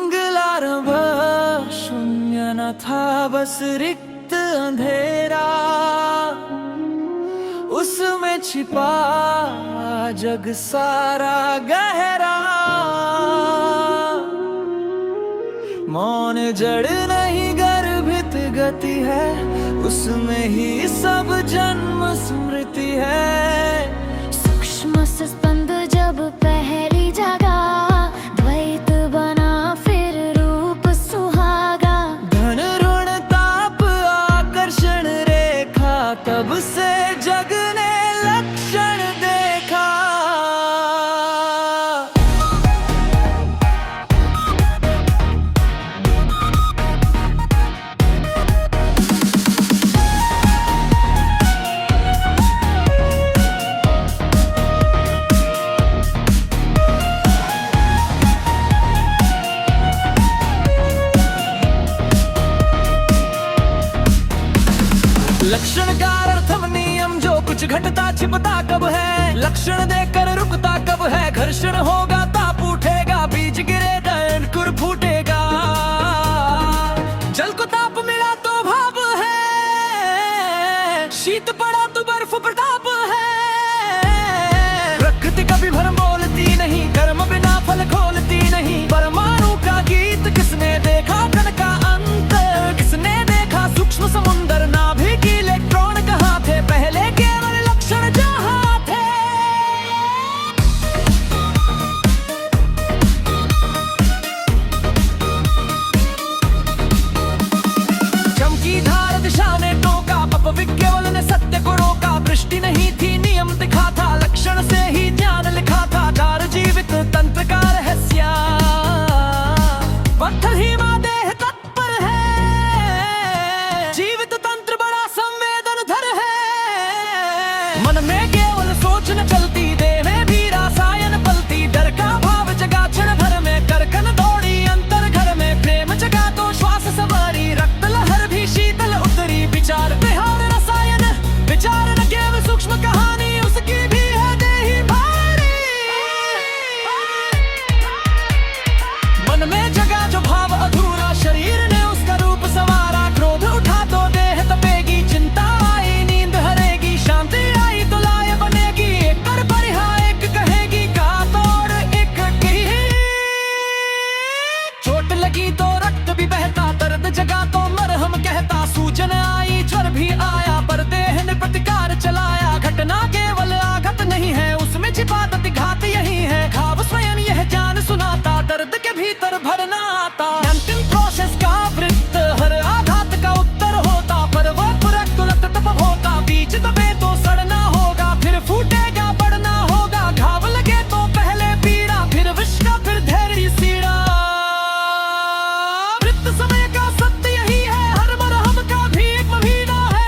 बंगला रंभा शून्य न था, बस रिक्त अंधेरा, उसमें छिपा जग सारा गहरा। मौन जड़ नहीं गर्भित गति है, उसमें ही सब जन्म स्मृति है। सूक्ष्म से स्पंद जब पहली जगा, द्वैत बना फिर रूप सुहागा। धन ऋण ताप आकर्षण रेखा, तब से जग ने लक्षण देखा। लक्षण का अर्थम नियम, जो कुछ घटता छिपता कब है, लक्षण देकर रुकता कब है। घर्षण होगा ताप उठेगा, बीज गिरेगा अंकुर फूटेगा। जल को ताप मिला तो भाप है, शीत पड़ा तो बर्फ प्रताप है। प्रकृति कभी भरम बोलती नहीं, कर्म बिना फल खोलती नहीं। परमाणु का गीत किसने देखा, कण का अंत किसने देखा। सूक्ष्म समुंदर नाभि की इलेक्ट्रॉन कहाँ थे, पहले केवल लक्षण जहाँ थे। चमकी धार दिशा ने टोका, अपविज्ञवल ने सत्य को रोका। दृष्टि नहीं थी नियम दिखा था, लक्षण से ही ज्ञान लिखा था। चार जीवित तंत्र का रहस्य, पत्थर ही माँ देह तत्पर है। जीवित तंत्र बड़ा संवेदन धर है, मन में केवल सोच न चलती, देह में भी रसायन पलती। डर का भाव जगा क्षण भर में, करकन दौड़ी अंतर घर में। प्रेम जगा तो श्वास सवारी, रक्त लहर भी शीतल उतरी। विचार विहार रसायन विचार न केवल सूक्ष्म कहानी, उसकी भी है देही भारी। मन में जगा जो भाव अधूरा, शरीर ने उसका रूप संवारा। क्रोध उठा तो देह तपेगी, चिंता आई नींद हरेगी। शांति आई तो लाय बनेगी, एक कर परिहा एक कहेगी। का तोड़ एक की, चोट लगी तो रक्त भी बहता, दर्द जगा तो मरहम कहता। सूजन आई ज्वर भी आया, पर देह ने प्रतिकार चलाया। घटना केवल आघात नहीं है, उसमें छिपा घात यही है। घाव स्वयं यह जान सुनाता, दर्द के भीतर भरना आता। अंतिम प्रोसेस का वृत्त, हर आघात का उत्तर होता। पर वो पुरख तुरंत तप होता, बीज दबे तो सड़ना होगा। फिर फूटेगा बढ़ना होगा, घाव लगे तो पहले पीड़ा, फिर विष का फिर धैर्य सीड़ा। वृत्त समय का सत्य यही है, हर मरहम का भी एक महीना है।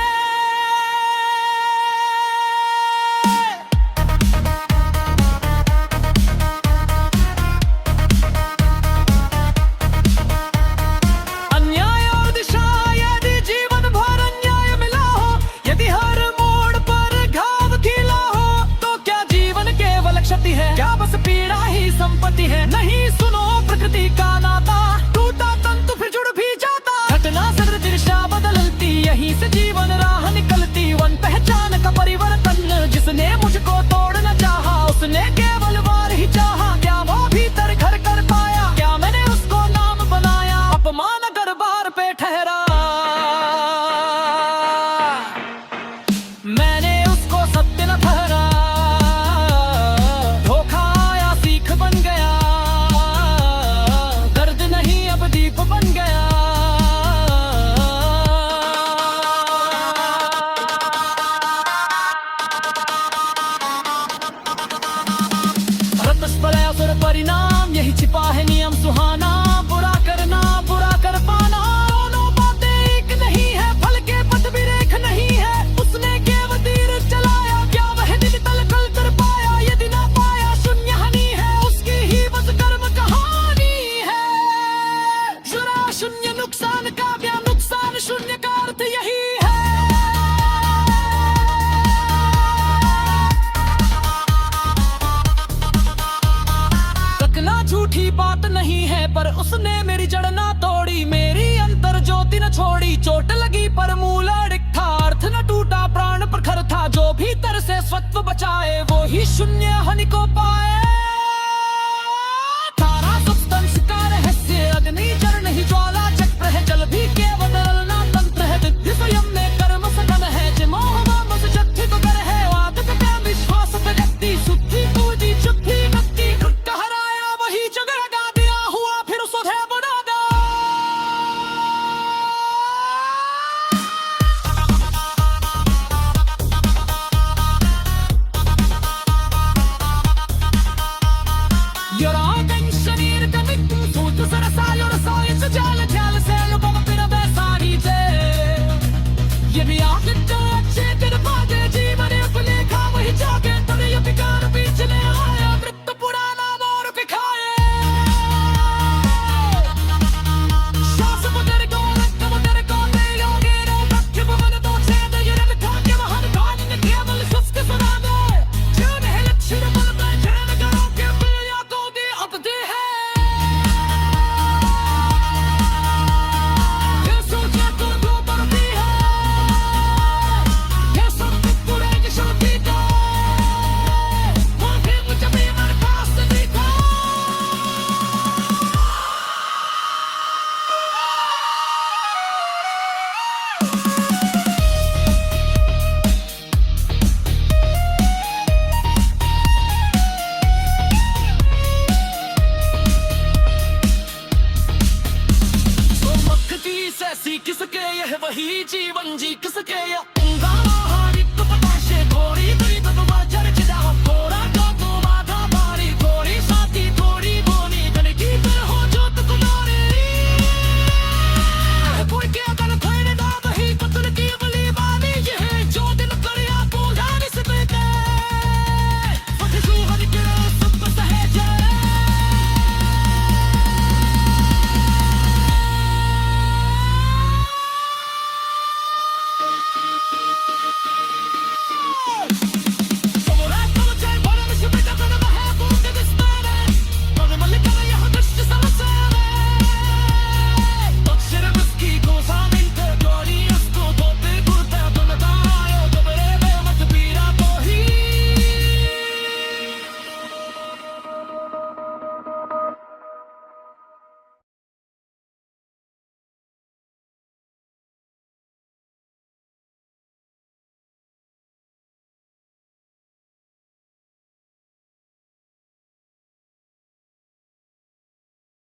पर उसने मेरी जड़ ना तोड़ी, मेरी अंतर ज्योति न छोड़ी। चोट लगी पर मूल अडिग था, अर्थ न टूटा प्राण प्रखर था। जो भीतर से स्वत्व बचाए वो ही शून्य हनि को पाए। तारा सप्तंश का रहस्य, अग्नि जड़ नहीं ज्वाला चक्र है। जल भी केवल ना तंत्र है, विद्धि स्वयं में कर्म सघन है। जिमोह मामस जत्थि तो कर है, वादक का विश्वास व्यक्ति। शुद्धि पूजी शुद्धि भक्ति, कृत्य हराया वही जग लगा दिया। हुआ फिर सुधे बना दो। Your शरीर का मिट्टू सूत सरसायो रसोई से जाल जाल से लुबम पिन बैसारी जे। ये भी आखिर जो अच्छे दिन भागे, जीवन अपने खा वही जागे। तभी ये विकार बीच ले आया, मृत्यु पुराना मोर पिखाए। श्वास मुदर को रक्त मुदर को दे योगे रो भक्ति भवन तो छेद। ये रव था के महान कान ने केवल सुस्त सुना दे। जीवन है लक्ष्य बल में जैन करो के पिया को दे अब दे है। ये सोचा तो दो परती है, ये सब पूरे की शक्ति को। वो फिर मुझे भी मेरे पास से देखो। तो मक्खी से सीख सके यह वही जीवन जी किसके या